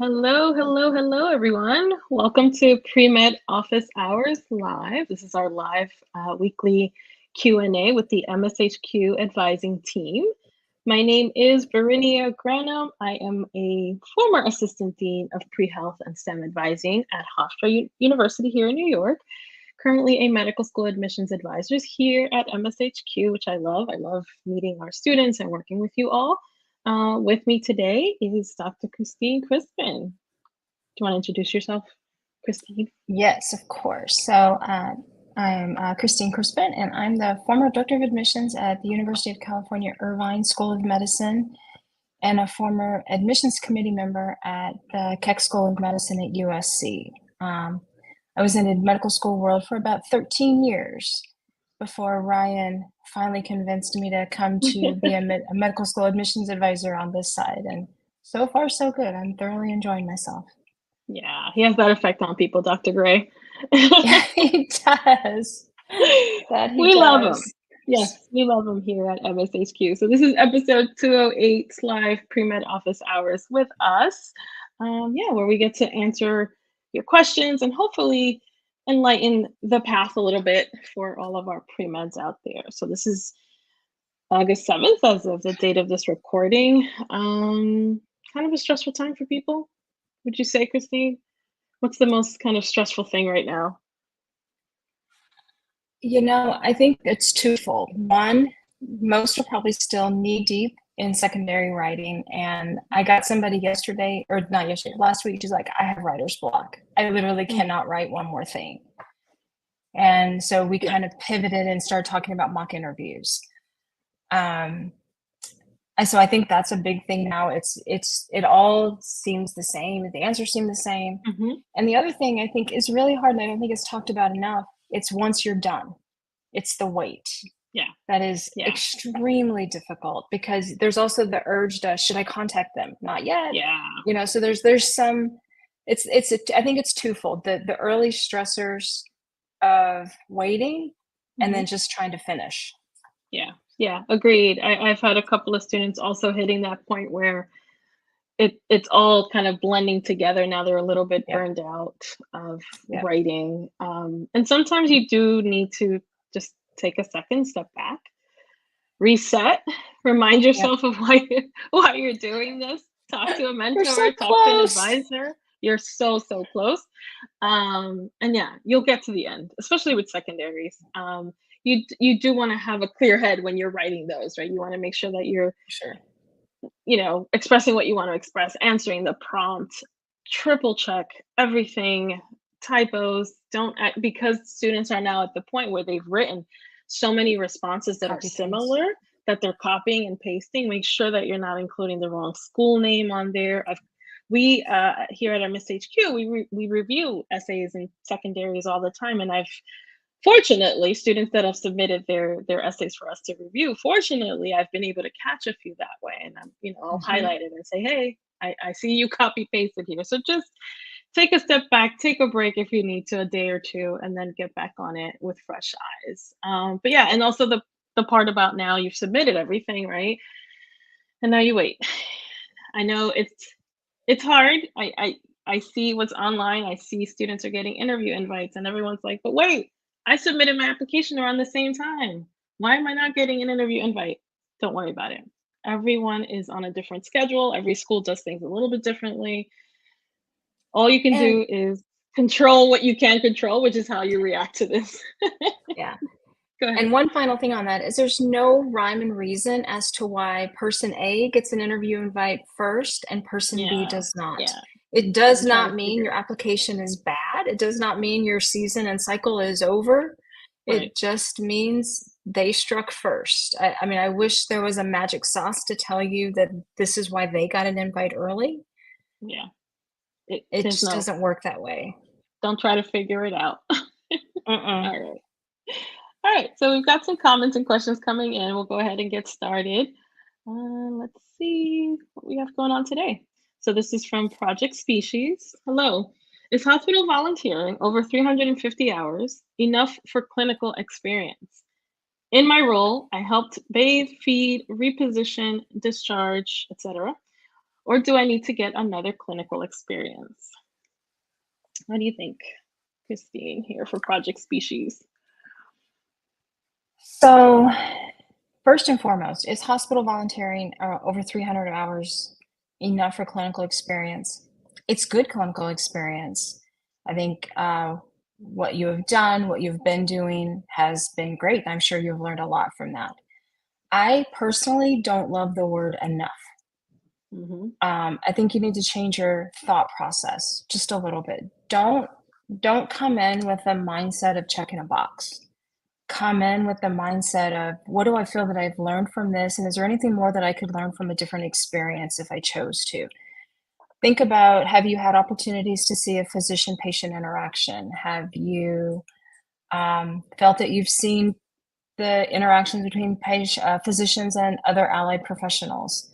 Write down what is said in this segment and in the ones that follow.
Hello, hello, hello, everyone. Welcome to Premed Office Hours Live. This is our live weekly Q&A with the MSHQ advising team. My name is Verinia Granum. I am a former Assistant Dean of Pre-Health and STEM Advising at Hofstra University here in New York. Currently a medical school admissions advisor here at MSHQ, which I love. I love meeting our students and working with you all. With me today is Dr. Christine Crispin. Do you want to introduce yourself, Christine? Yes, of course. I'm Christine Crispin, and I'm the former Director of Admissions at the University of California, Irvine School of Medicine, and a former admissions committee member at the Keck School of Medicine at USC. I was in the medical school world for about 13 years before Ryan finally convinced me to come to be a medical school admissions advisor on this side. And so far, so good. I'm thoroughly enjoying myself. Yeah, he has that effect on people, Dr. Gray. Yeah, he does. We love him. Yes, we love him here at MSHQ. So this is episode 208 live Pre-Med Office Hours with us. Where we get to answer your questions and hopefully enlighten the path a little bit for all of our pre-meds out there. So this is August 7th as of the date of this recording. Kind of a stressful time for people, would you say, Christine? What's the most kind of stressful thing right now? I think it's twofold. One, most are probably still knee deep in secondary writing. And I got somebody yesterday, or not yesterday, last week, she's like, I have writer's block. I literally cannot write one more thing. And so we kind of pivoted and started talking about mock interviews. So I think that's a big thing now. It all seems the same. The answers seem the same. Mm-hmm. And the other thing I think is really hard, and I don't think it's talked about enough, it's once you're done. It's the wait. Yeah. That is extremely difficult because there's also the urge to, should I contact them? Not yet. Yeah. So there's some, I think it's twofold. The early stressors of waiting and then just trying to finish. Yeah, agreed. I've had a couple of students also hitting that point where it's all kind of blending together. Now they're a little bit burned out of writing. And sometimes you do need to just take a second, step back, reset, remind yourself of why you're doing this. Talk to a mentor, so talk to an advisor. You're so close. And yeah, you'll get to the end, especially with secondaries. You do want to have a clear head when you're writing those, right? You want to make sure that you're expressing what you want to express, answering the prompt, triple check everything, typos, because students are now at the point where they've written so many responses that are similar that they're copying and pasting. Make sure that you're not including the wrong school name on there. We here at MSHQ, we review essays and secondaries all the time, and fortunately, students that have submitted their essays for us to review, fortunately, I've been able to catch a few that way, and I'll highlight it and say, hey, I see you copy pasted here. So just take a step back, take a break if you need to, a day or two, and then get back on it with fresh eyes. But yeah, and also the part about now you've submitted everything, right? And now you wait. I know it's hard. I see what's online. I see students are getting interview invites, and everyone's like, but wait, I submitted my application around the same time. Why am I not getting an interview invite? Don't worry about it. Everyone is on a different schedule. Every school does things a little bit differently. All you can do is control what you can control, which is how you react to this. Yeah. Go ahead. And one final thing on that is there's no rhyme and reason as to why person A gets an interview invite first and person B does not. Yeah. It does not mean your application is bad. It does not mean your season and cycle is over. Right. It just means they struck first. I mean, I wish there was a magic sauce to tell you that this is why they got an invite early. Yeah. It just doesn't work that way. Don't try to figure it out. All right, so we've got some comments and questions coming in. We'll go ahead and get started. Let's see what we have going on today. So this is from Project Species. Hello. Is hospital volunteering over 350 hours enough for clinical experience? In my role, I helped bathe, feed, reposition, discharge, etc. Or do I need to get another clinical experience? What do you think, Christine, here for Project Species? So, first and foremost, is hospital volunteering over 300 hours enough for clinical experience? It's good clinical experience. I think what you have done, what you've been doing has been great. I'm sure you've learned a lot from that. I personally don't love the word enough. Mm-hmm. I think you need to change your thought process just a little bit. Don't come in with a mindset of checking a box. Come in with the mindset of what do I feel that I've learned from this, and is there anything more that I could learn from a different experience if I chose to? Think about, have you had opportunities to see a physician-patient interaction? Have you felt that you've seen the interactions between physicians and other allied professionals?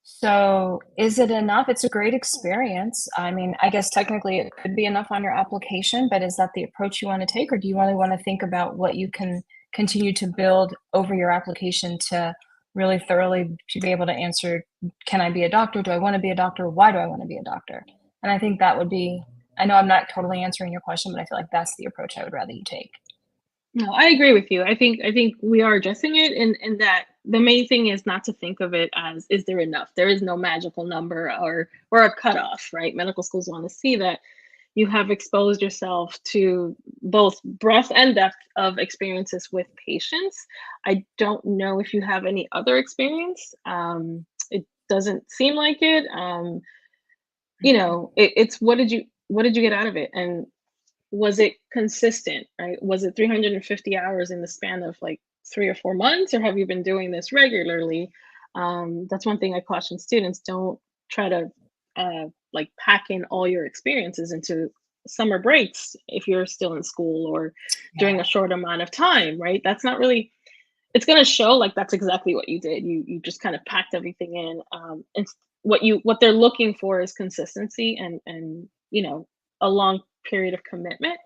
So is it enough? It's a great experience. I mean, I guess technically it could be enough on your application, but is that the approach you want to take, or do you really want to think about what you can continue to build over your application to really thoroughly to be able to answer, can I be a doctor? Do I want to be a doctor? Why do I want to be a doctor? And I think that would be, I know I'm not totally answering your question, but I feel like that's the approach I would rather you take. No, I agree with you. I think we are addressing it, and that the main thing is not to think of it as, is there enough? There is no magical number or a cutoff, right? Medical schools want to see that you have exposed yourself to both breadth and depth of experiences with patients. I don't know if you have any other experience. It doesn't seem like it. It's what did you get out of it, and was it consistent, right? Was it 350 hours in the span of like 3 or 4 months, or have you been doing this regularly? That's one thing I caution students: don't try to like pack in all your experiences into summer breaks if you're still in school, or during Yeah. a short amount of time, right? That's not really, it's going to show like that's exactly what you did. You just kind of packed everything in. And what they're looking for is consistency, and a long period of commitment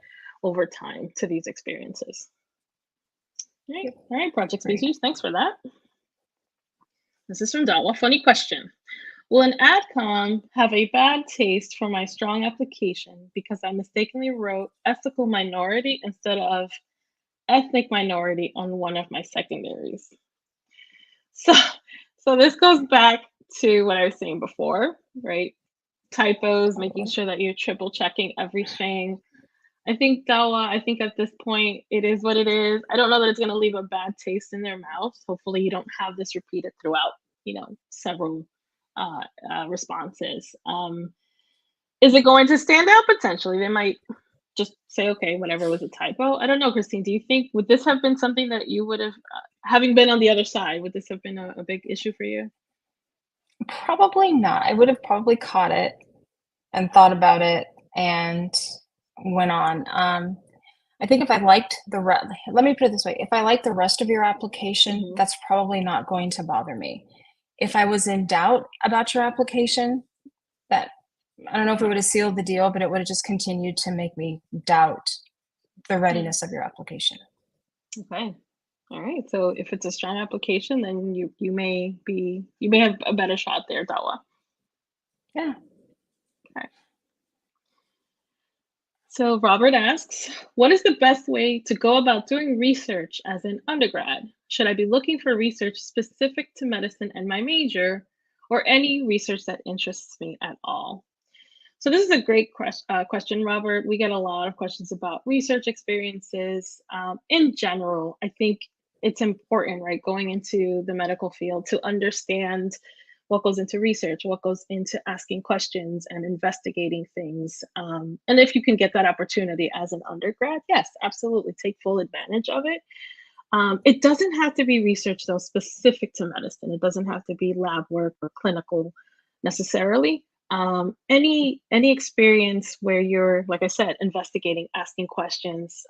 over time to these experiences. Right. Yep. All right, Project Great. Species, thanks for that. This is from Dawa. Funny question. Will an AdCom have a bad taste for my strong application because I mistakenly wrote ethical minority instead of ethnic minority on one of my secondaries? So, so this goes back to what I was saying before, right? Typos, making sure that you're triple checking everything. I think Dawa, I think at this point it is what it is. I don't know that it's going to leave a bad taste in their mouth. Hopefully you don't have this repeated throughout, several responses. Is it going to stand out? Potentially. They might just say, okay, whatever, was a typo. I don't know, Christine, do you think, would this have been something that you would have, having been on the other side, would this have been a big issue for you? Probably not. I would have probably caught it and thought about it and went on. I think if I liked let me put it this way, if I liked the rest of your application, Mhm. that's probably not going to bother me. If I was in doubt about your application, that I don't know if it would have sealed the deal, but it would have just continued to make me doubt the Mm. readiness of your application. Okay. All right. So if it's a strong application, then you may have a better shot there, Dawa. Yeah. Okay. So Robert asks, what is the best way to go about doing research as an undergrad? Should I be looking for research specific to medicine and my major, or any research that interests me at all? So this is a great question, Robert. We get a lot of questions about research experiences. In general, I think it's important, right, going into the medical field to understand what goes into research, what goes into asking questions and investigating things. And if you can get that opportunity as an undergrad, yes, absolutely, take full advantage of it. It doesn't have to be research, though, specific to medicine. It doesn't have to be lab work or clinical necessarily. Any experience where you're, like I said, investigating, asking questions,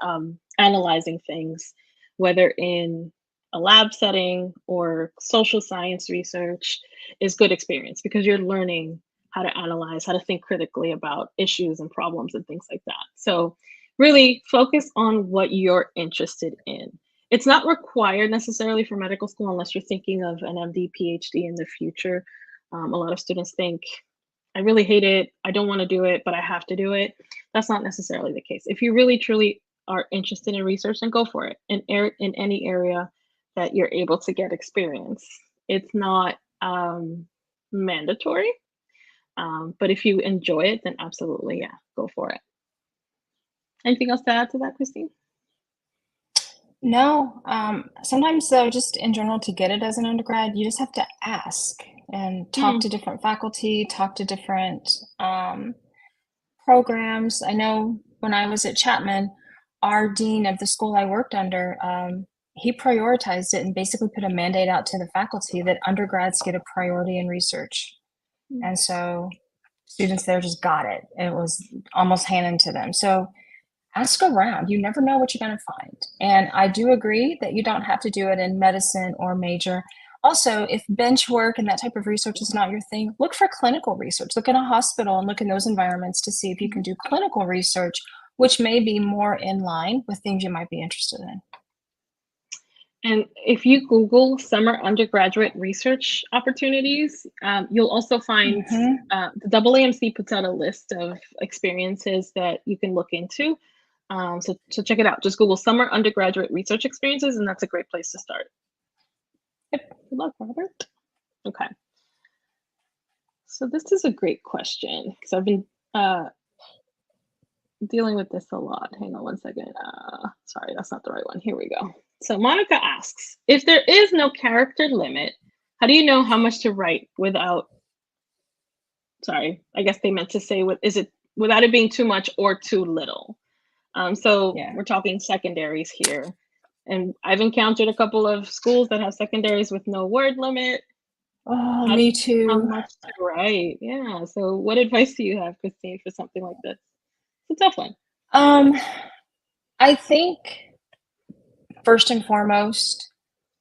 analyzing things, whether in a lab setting or social science research, is good experience because you're learning how to analyze, how to think critically about issues and problems and things like that. So really focus on what you're interested in. It's not required necessarily for medical school unless you're thinking of an MD, PhD in the future. A lot of students think, I really hate it, I don't want to do it, but I have to do it. That's not necessarily the case. If you really truly are interested in research, then go for it in any area that you're able to get experience. It's not mandatory, but if you enjoy it, then absolutely, yeah, go for it. Anything else to add to that, Christine? No, sometimes though, just in general, to get it as an undergrad, you just have to ask and talk Mm, to different faculty, talk to different programs. I know when I was at Chapman, our dean of the school I worked under, he prioritized it and basically put a mandate out to the faculty that undergrads get a priority in research. mm. And so students there just got it. It was almost handed to them. So ask around. You never know what you're going to find. And I do agree that you don't have to do it in medicine or major. Also, if bench work and that type of research is not your thing, look for clinical research. Look in a hospital and look in those environments to see if you can do clinical research, which may be more in line with things you might be interested in. And if you Google summer undergraduate research opportunities, you'll also find the AAMC puts out a list of experiences that you can look into. So check it out. Just Google summer undergraduate research experiences, and that's a great place to start. Yep. Good luck, Robert. Okay. So this is a great question because I've been dealing with this a lot. Hang on one second. Sorry, that's not the right one. Here we go. So Monica asks, if there is no character limit, how do you know how much to write without, sorry, I guess they meant to say, is it without it being too much or too little? So Yeah. we're talking secondaries here. And I've encountered a couple of schools that have secondaries with no word limit. Oh, me too. How much to write? Yeah. So what advice do you have, Christine, for something like this? It's a tough one. I think first and foremost,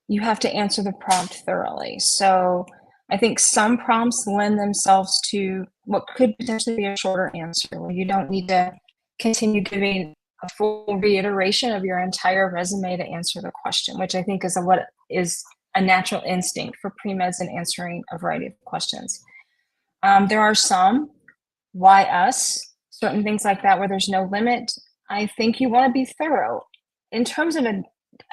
you have to answer the prompt thoroughly. So I think some prompts lend themselves to what could potentially be a shorter answer where you don't need to continue giving a full reiteration of your entire resume to answer the question, which I think is what is a natural instinct for pre-meds in answering a variety of questions. There are some, why us, certain things like that where there's no limit. I think you want to be thorough. In terms of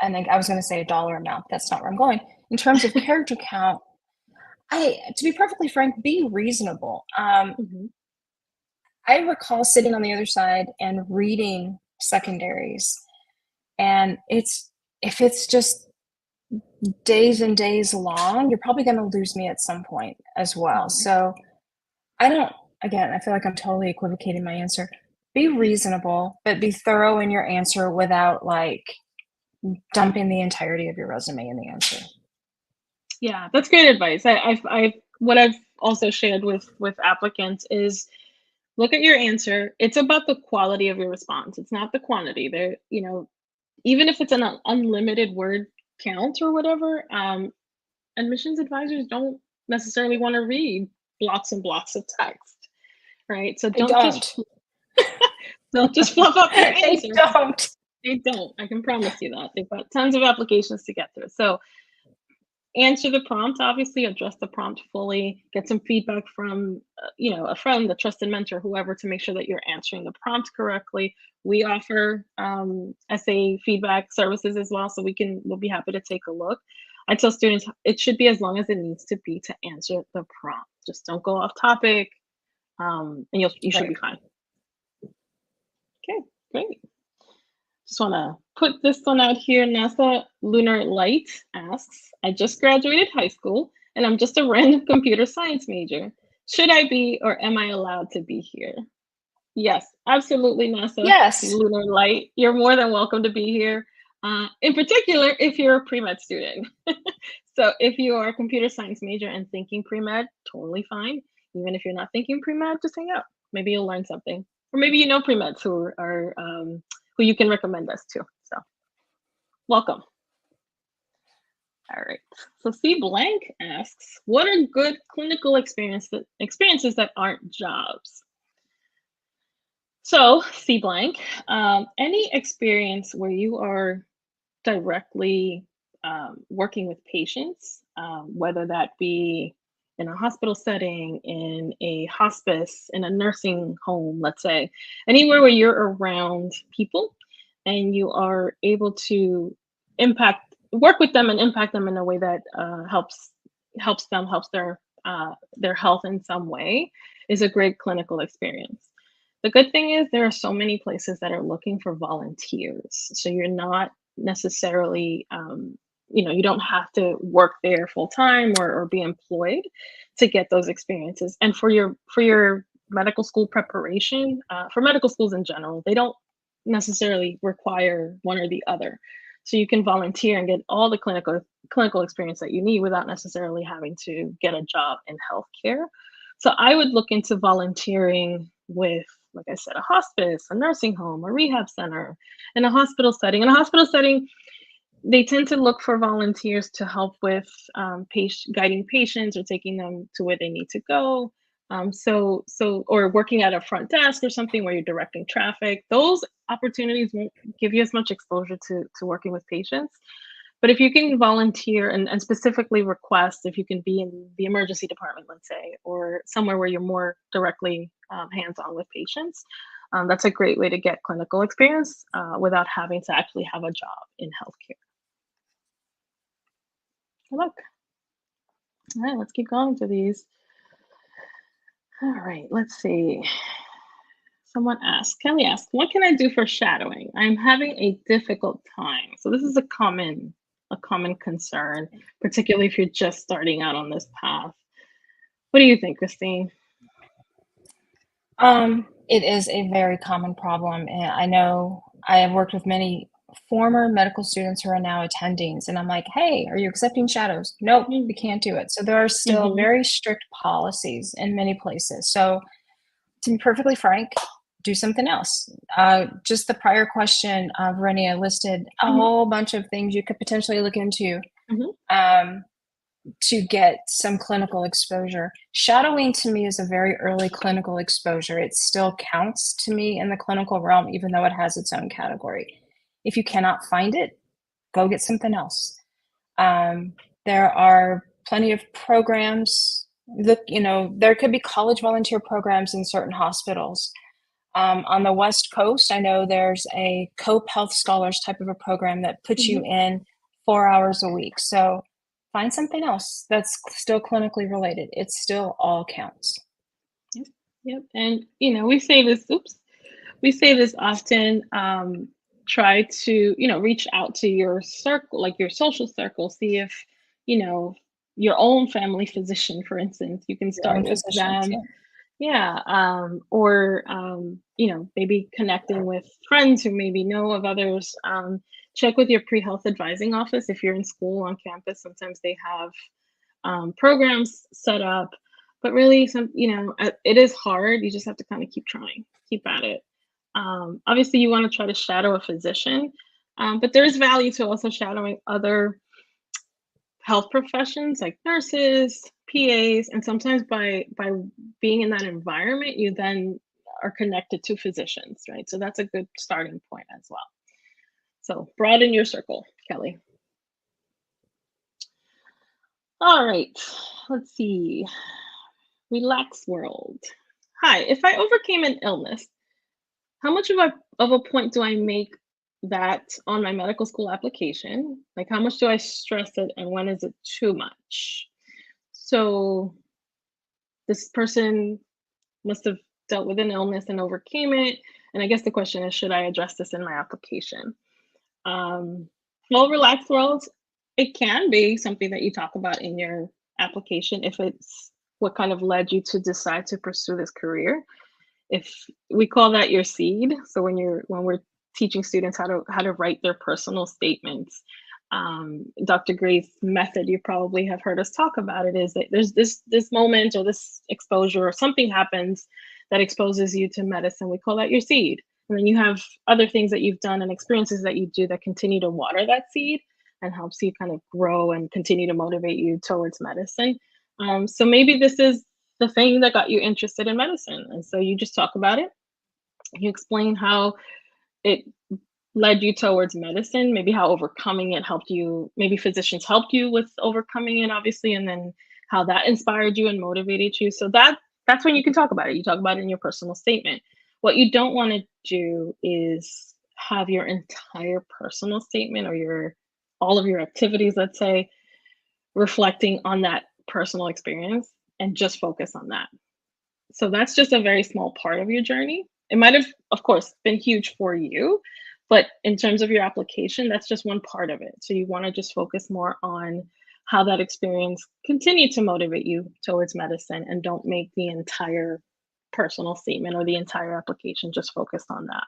and I was going to say a dollar amount. That's not where I'm going. In terms of character count, to be perfectly frank, be reasonable. I recall sitting on the other side and reading secondaries, and if it's just days and days long, you're probably going to lose me at some point as well. So I feel like I'm totally equivocating my answer. Be reasonable, but be thorough in your answer without like dumping the entirety of your resume in the answer. Yeah, that's great advice. What I've also shared with applicants is look at your answer. It's about the quality of your response. It's not the quantity. There, even if it's an unlimited word count or whatever, admissions advisors don't necessarily want to read blocks and blocks of text, right? So don't just fluff up your answer. They don't. I can promise you that. They've got tons of applications to get through. So answer the prompt, obviously, address the prompt fully, get some feedback from, a friend, a trusted mentor, whoever, to make sure that you're answering the prompt correctly. We offer essay feedback services as well, so we'll be happy to take a look. I tell students it should be as long as it needs to be to answer the prompt. Just don't go off topic, and you should be fine. Okay, great. Just want to put this one out here. NASA Lunar Light asks, I just graduated high school and I'm just a random computer science major. Should I be or am I allowed to be here? Yes, absolutely, NASA. Yes. Lunar Light. You're more than welcome to be here. In particular, if you're a pre-med student. So if you are a computer science major and thinking pre-med, totally fine. Even if you're not thinking pre-med, just hang out. Maybe you'll learn something. Or maybe you know pre-meds who are who you can recommend us to. So welcome. All right. So C Blank asks, what are good clinical experiences that aren't jobs? So C Blank, any experience where you are directly working with patients, whether that be in a hospital setting, in a hospice, in a nursing home, let's say, anywhere where you're around people and you are able to work with them and impact them in a way that helps their health in some way is a great clinical experience. The good thing is there are so many places that are looking for volunteers. So you're not necessarily, you don't have to work there full time or be employed to get those experiences. And for your medical school preparation, for medical schools in general, they don't necessarily require one or the other. So you can volunteer and get all the clinical experience that you need without necessarily having to get a job in healthcare. So I would look into volunteering with, like I said, a hospice, a nursing home, a rehab center, in a hospital setting. In a hospital setting, they tend to look for volunteers to help with guiding patients or taking them to where they need to go. Or working at a front desk or something where you're directing traffic. Those opportunities won't give you as much exposure to working with patients. But if you can volunteer and specifically request if you can be in the emergency department, let's say, or somewhere where you're more directly hands-on with patients, that's a great way to get clinical experience without having to actually have a job in healthcare. Look. All right, let's keep going through these. All right, let's see. Kelly asked, what can I do for shadowing? I'm having a difficult time. So this is a common concern, particularly if you're just starting out on this path. What do you think, Christine? It is a very common problem, and I know I have worked with many former medical students who are now attendings, and I'm like, "Hey, are you accepting shadows?" "Nope, we can't do it." So there are still Mm-hmm. very strict policies in many places. So to be perfectly frank, do something else. Just the prior question, Verenia listed a Mm-hmm. whole bunch of things you could potentially look into. Mm-hmm. To get some clinical exposure. Shadowing to me is a very early clinical exposure. It still counts to me in the clinical realm, even though it has its own category. If you cannot find it, go get something else. There are plenty of programs. There could be college volunteer programs in certain hospitals. On the West Coast, I know there's a COPE Health Scholars type of a program that puts you Mm-hmm. in 4 hours a week. So find something else that's still clinically related. It still all counts. Yep. And we say this. Oops. We say this often. Try to reach out to your circle, like your social circle. See if you know your own family physician, for instance. You can Your start own with physicians, them. yeah. Yeah. Or maybe connecting with friends who maybe know of others. Check with your pre-health advising office if you're in school on campus. Sometimes they have programs set up, but really it is hard. You just have to kind of keep trying, keep at it. Obviously you want to try to shadow a physician, but there's value to also shadowing other health professions like nurses, PAs, and sometimes by being in that environment you then are connected to physicians, right? So that's a good starting point as well. So broaden your circle, Kelly. All right, let's see. Relax world. Hi, if I overcame an illness, how much of a point do I make that on my medical school application? Like, how much do I stress it, and when is it too much? So, this person must have dealt with an illness and overcame it. And I guess the question is, should I address this in my application? Um, well, relaxed world, it can be something that you talk about in your application if it's what kind of led you to decide to pursue this career. If we call that your seed, so when we're teaching students how to write their personal statements, Dr. Gray's method, you probably have heard us talk about it, is that there's this moment or this exposure or something happens that exposes you to medicine. We call that your seed. And then you have other things that you've done and experiences that you do that continue to water that seed and helps you kind of grow and continue to motivate you towards medicine. So maybe this is the thing that got you interested in medicine. And so you just talk about it. You explain how it led you towards medicine, maybe how overcoming it helped you, maybe physicians helped you with overcoming it, obviously, and then how that inspired you and motivated you. So that's when you can talk about it. You talk about it in your personal statement. What you don't want to do is have your entire personal statement or your all of your activities, let's say, reflecting on that personal experience and just focus on that. So that's just a very small part of your journey. It might have, of course, been huge for you, but in terms of your application, that's just one part of it. So you want to just focus more on how that experience continued to motivate you towards medicine and don't make the entire personal statement or the entire application just focused on that.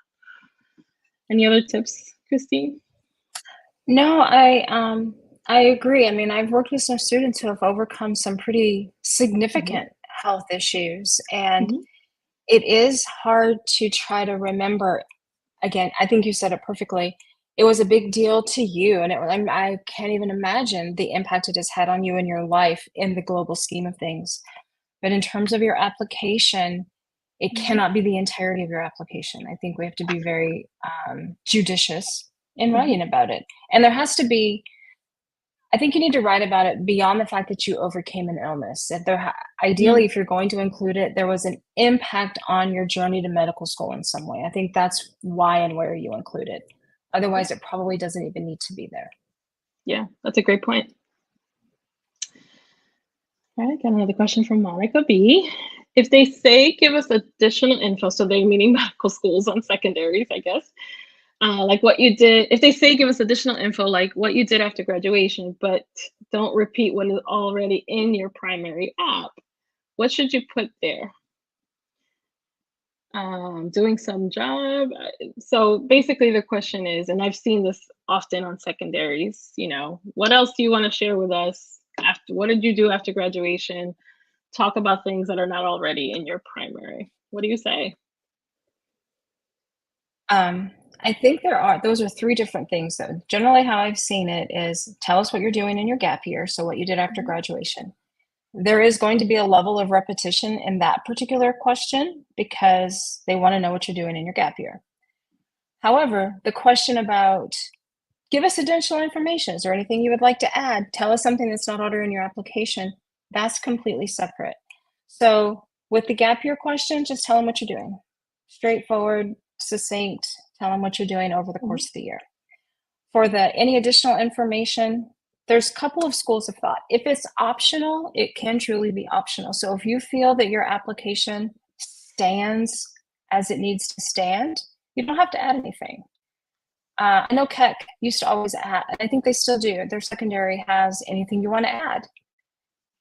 Any other tips, Christine? No, I agree. I mean, I've worked with some students who have overcome some pretty Mhm, significant health issues, and mhm, it is hard to try to remember. Again, I think you said it perfectly. It was a big deal to you, and I can't even imagine the impact it has had on you and your life in the global scheme of things. But in terms of your application, it mhm, cannot be the entirety of your application. I think we have to be very judicious in mhm, writing about it. And there has to be, I think you need to write about it beyond the fact that you overcame an illness. If ideally, mm, if you're going to include it, there was an impact on your journey to medical school in some way. I think that's why and where you include it. yeah, Otherwise, it probably doesn't even need to be there. yeah, that's a great point. All right, got another question from Monica B. If they say give us additional info, so they're meaning medical schools on secondaries, I guess, like what you did. If they say give us additional info, like what you did after graduation, but don't repeat what is already in your primary app, what should you put there? Doing some job. So basically, the question is, and I've seen this often on secondaries. What else do you want to share with us after? What did you do after graduation? Talk about things that are not already in your primary. What do you say? Um, I think those are three different things though. Generally, how I've seen it is tell us what you're doing in your gap year. So, what you did after Mhm, graduation. There is going to be a level of repetition in that particular question because they want to know what you're doing in your gap year. However, the question about give us additional information, is there anything you would like to add? Tell us something that's not already in your application. That's completely separate. So, with the gap year question, just tell them what you're doing. Straightforward, succinct, tell them what you're doing over the mhm, course of the year. For the any additional information, there's a couple of schools of thought. If it's optional, it can truly be optional. So if you feel that your application stands as it needs to stand, you don't have to add anything. I know Keck used to always add, and I think they still do. Their secondary has anything you want to add.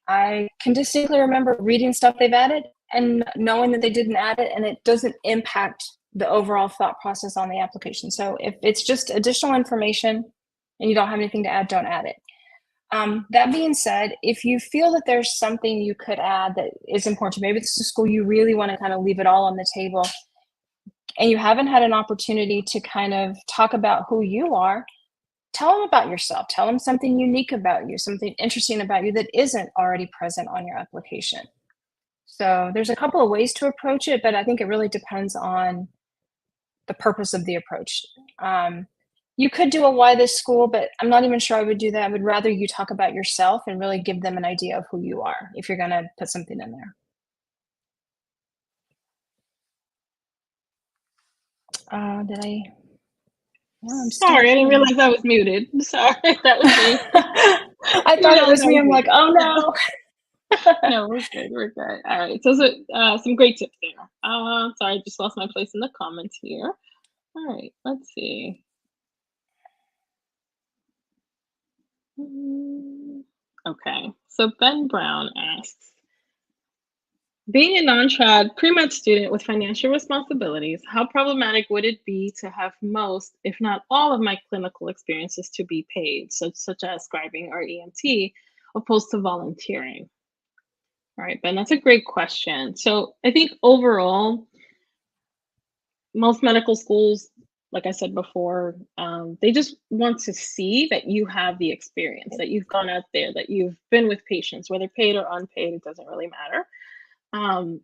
I can distinctly remember reading stuff they've added and knowing that they didn't add it, and it doesn't impact the overall thought process on the application. So if it's just additional information and you don't have anything to add, don't add it. That being said, if you feel that there's something you could add that is important, maybe this is a school you really want to kind of leave it all on the table, and you haven't had an opportunity to kind of talk about who you are, tell them about yourself. Tell them something unique about you, something interesting about you that isn't already present on your application. So there's a couple of ways to approach it, but I think it really depends on the purpose of the approach. Um, you could do a why this school, but I'm not even sure I would do that. I would rather you talk about yourself and really give them an idea of who you are if you're going to put something in there. Did I? No, I'm still Sorry, I didn't here. realize I was muted. Sorry, that was me. I thought it No, was no, me. we're I'm good. like, oh No, no. no, we're good. We're good. All right. So, some great tips there. Sorry, I just lost my place in the comments here. All right, let's see. Okay, so Ben Brown asks, being a non-trad pre-med student with financial responsibilities, how problematic would it be to have most, if not all, of my clinical experiences to be paid, such as scribing or EMT, opposed to volunteering? All right, Ben, that's a great question. So I think overall, most medical schools, like I said before, they just want to see that you have the experience, that you've gone out there, that you've been with patients, whether paid or unpaid, it doesn't really matter. Um,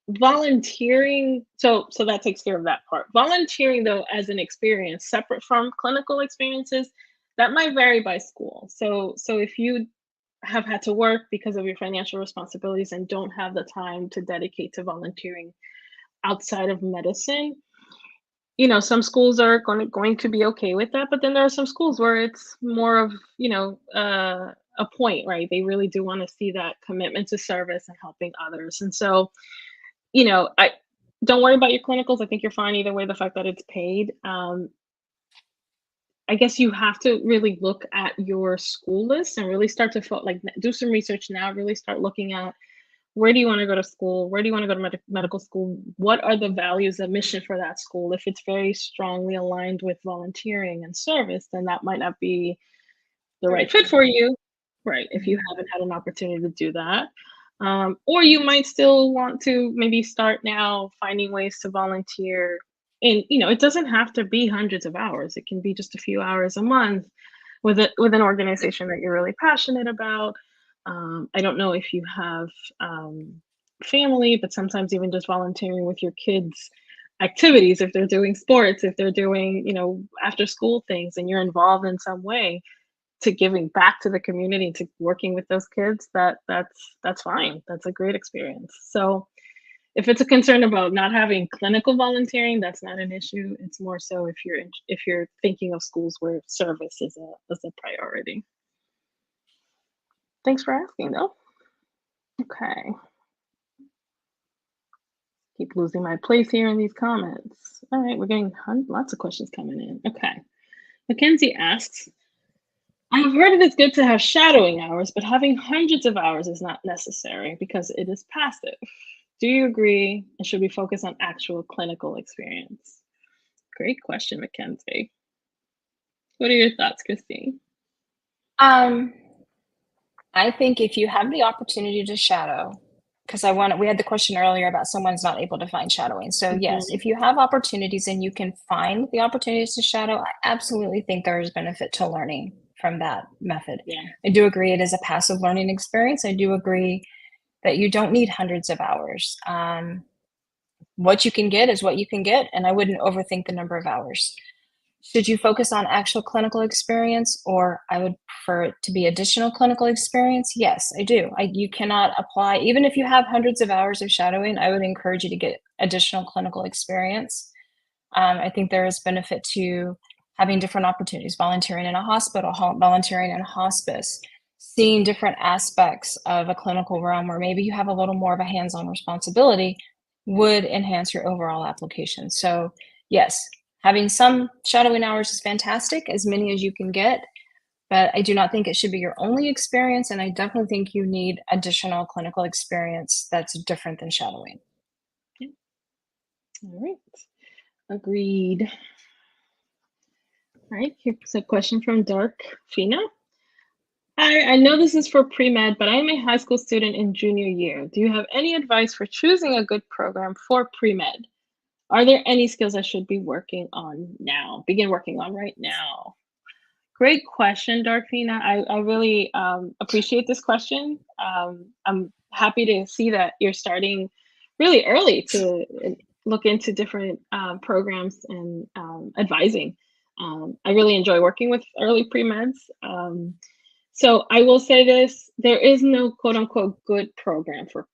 volunteering, so that takes care of that part. Volunteering, though, as an experience separate from clinical experiences, that might vary by school. So if you have had to work because of your financial responsibilities and don't have the time to dedicate to volunteering outside of medicine, some schools are going to be okay with that, but then there are some schools where it's more of, a point, right? They really do want to see that commitment to service and helping others. And so, I don't worry about your clinicals. I think you're fine either way, the fact that it's paid. I guess you have to really look at your school list and really start to do some research now, really start looking at where do you want to go to school? Where do you want to go to medical school? What are the values and mission for that school? If it's very strongly aligned with volunteering and service, then that might not be the right fit for you, right? If you haven't had an opportunity to do that. Or you might still want to maybe start now finding ways to volunteer. And it doesn't have to be hundreds of hours. It can be just a few hours a month with an organization that you're really passionate about. I don't know if you have family, but sometimes even just volunteering with your kids' activities, if they're doing sports, if they're doing, after school things, and you're involved in some way to giving back to the community, to working with those kids, that's fine. That's a great experience. So if it's a concern about not having clinical volunteering, that's not an issue. It's more so if you're thinking of schools where service is a priority. Thanks for asking, though. Okay. Keep losing my place here in these comments. All right, we're getting lots of questions coming in. Okay. Mackenzie asks, I have heard it is good to have shadowing hours, but having hundreds of hours is not necessary because it is passive. Do you agree? And should we focus on actual clinical experience? Great question, Mackenzie. What are your thoughts, Christine? I think if you have the opportunity to shadow, because we had the question earlier about someone's not able to find shadowing. So yes, if you have opportunities and you can find the opportunities to shadow, I absolutely think there is benefit to learning from that method. Yeah. I do agree it is a passive learning experience. I do agree that you don't need hundreds of hours. What you can get is what you can get, and I wouldn't overthink the number of hours. Should you focus on actual clinical experience, or I would prefer it to be additional clinical experience? Yes, I do. You cannot apply, even if you have hundreds of hours of shadowing, I would encourage you to get additional clinical experience. I think there is benefit to having different opportunities, volunteering in a hospital, volunteering in a hospice, seeing different aspects of a clinical realm where maybe you have a little more of a hands-on responsibility would enhance your overall application. So yes, having some shadowing hours is fantastic, as many as you can get, but I do not think it should be your only experience, and I definitely think you need additional clinical experience that's different than shadowing. Yeah. All right. Agreed. All right, here's a question from Dark Fina. Hi, I know this is for pre-med, but I'm a high school student in junior year. Do you have any advice for choosing a good program for pre-med? Are there any skills I should be working on now? Begin working on right now. Great question, Darkfina. I really appreciate this question. I'm happy to see that you're starting really early to look into different programs and advising. I really enjoy working with early pre-meds. So I will say this, there is no quote unquote good program for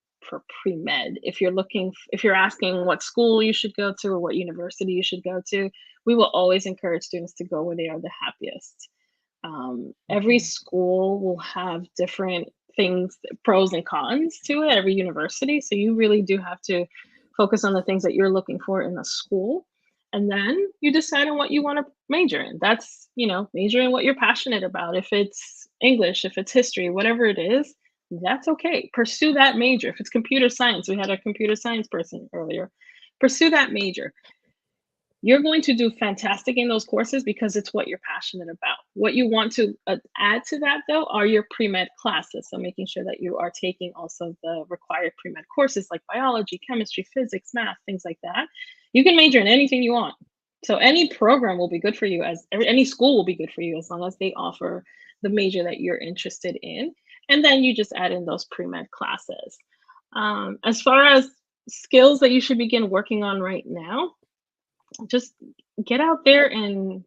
pre-med. If you're asking what school you should go to or what university you should go to, we will always encourage students to go where they are the happiest. Every school will have different things, pros and cons to it, every university. So you really do have to focus on the things that you're looking for in the school. And then you decide on what you want to major in. That's, major in what you're passionate about. If it's English, if it's history, whatever it is, that's okay. Pursue that major. If it's computer science, we had a computer science person earlier. Pursue that major. You're going to do fantastic in those courses because it's what you're passionate about. What you want to add to that, though, are your pre-med classes. So making sure that you are taking also the required pre-med courses like biology, chemistry, physics, math, things like that. You can major in anything you want. So any program will be good for you, as any school will be good for you as long as they offer the major that you're interested in. And then you just add in those pre-med classes. As far as skills that you should begin working on right now, just get out there and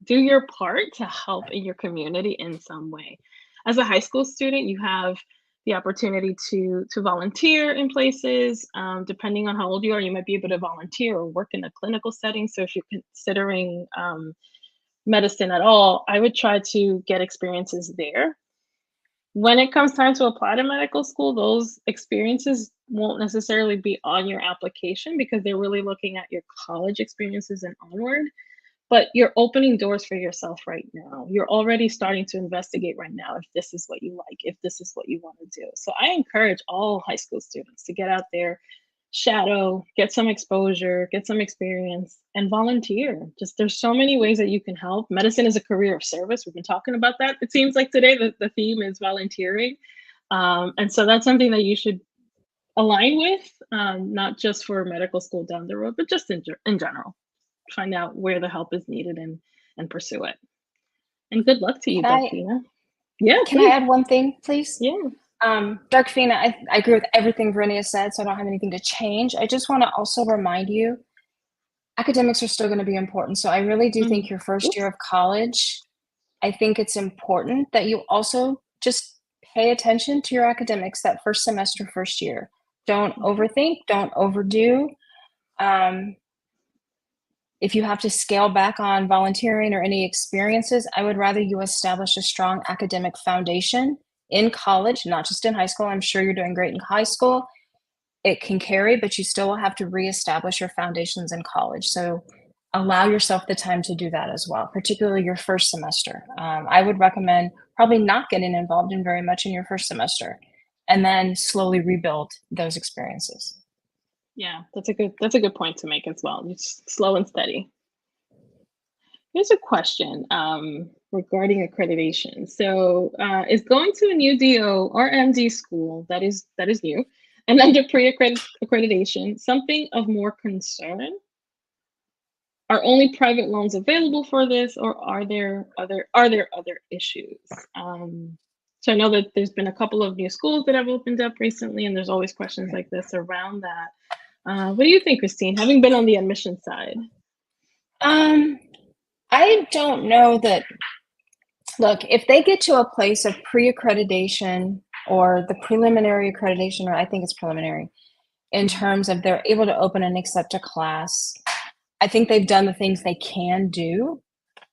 do your part to help in your community in some way. as a high school student, you have the opportunity to volunteer in places. Depending on how old you are, you might be able to volunteer or work in a clinical setting. So if you're considering medicine at all, I would try to get experiences there. When it comes time to apply to medical school, those experiences won't necessarily be on your application because they're really looking at your college experiences and onward. But you're opening doors for yourself right now. You're already starting to investigate right now if this is what you like, if this is what you want to do. So I encourage all high school students to get out there, shadow, get some exposure, get some experience, and volunteer. Just there's so many ways that you can help. Medicine is a career of service. We've been talking about that. It seems like today the theme is volunteering. And so that's something that you should align with, not just for medical school down the road, but just in general. Find out where the help is needed and pursue it. And good luck to you, Can I Delphina. Yeah, can I add one thing, please? yeah. Dr. Fina, I agree with everything Verenia said, so I don't have anything to change. I just want to also remind you, academics are still going to be important. So I really do think your first year of college, I think it's important that you also just pay attention to your academics that first semester, first year. Don't overthink, don't overdo. If you have to scale back on volunteering or any experiences, I would rather you establish a strong academic foundation in college, not just in high school. I'm sure you're doing great in high school. It can carry, but you still will have to reestablish your foundations in college. So allow yourself the time to do that as well, particularly your first semester. I would recommend probably not getting involved in very much in your first semester and then slowly rebuild those experiences. Yeah, that's a good point to make as well. Just slow and steady. Here's a question regarding accreditation. So, is going to a new DO or MD school that is new and under pre-accreditation something of more concern? Are only private loans available for this, or are there other issues? So I know that there's been a couple of new schools that have opened up recently, and there's always questions like this around that. What do you think, Christine, having been on the admission side? I don't know that. Look, if they get to a place of pre-accreditation or the preliminary accreditation, or I think it's preliminary, in terms of they're able to open and accept a class, I think they've done the things they can do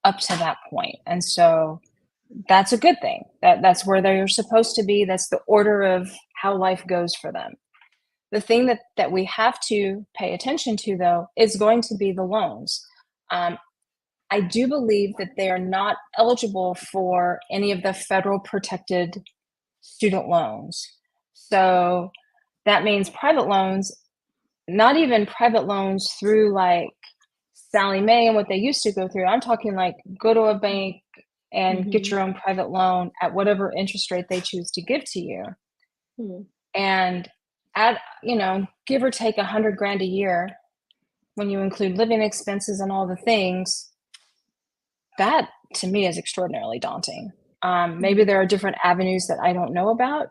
up to that point. And so that's a good thing. That's where they're supposed to be. That's the order of how life goes for them. The thing that we have to pay attention to, though, is going to be the loans. I do believe that they are not eligible for any of the federal protected student loans. So that means private loans, not even private loans through like Sally Mae and what they used to go through. I'm talking like go to a bank and get your own private loan at whatever interest rate they choose to give to you. And at, give or take $100,000 a year, when you include living expenses and all the things, that to me is extraordinarily daunting. Maybe there are different avenues that I don't know about.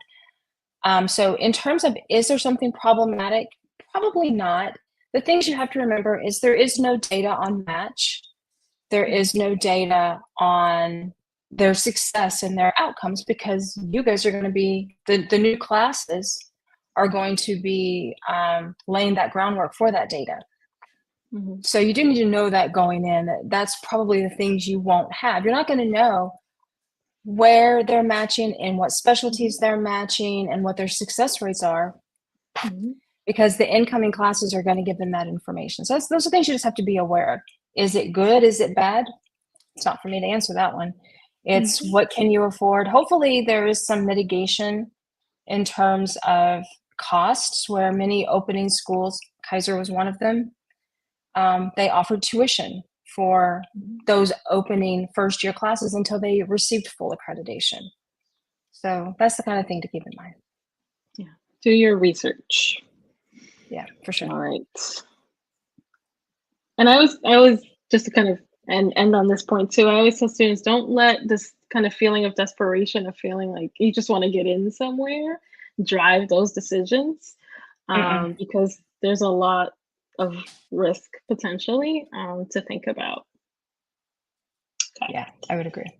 So in terms of, is there something problematic? Probably not. The things you have to remember is there is no data on match. There is no data on their success and their outcomes, because you guys are going to be, the new classes are going to be laying that groundwork for that data. So you do need to know that going in. That's probably the things you won't have. You're not going to know where they're matching and what specialties they're matching and what their success rates are, because the incoming classes are going to give them that information. So those are things you just have to be aware of. Is it good? Is it bad? It's not for me to answer that one. It's what can you afford? Hopefully there is some mitigation in terms of costs, where many opening schools, Kaiser was one of them, they offered tuition for those opening first year classes until they received full accreditation. So that's the kind of thing to keep in mind. Yeah. Do your research. Yeah, for sure. All right. And I always just to kind of end on this point too, I always tell students, don't let this kind of feeling of desperation, of feeling like you just want to get in somewhere, drive those decisions, because there's a lot of risk potentially to think about. Okay. Yeah, I would agree.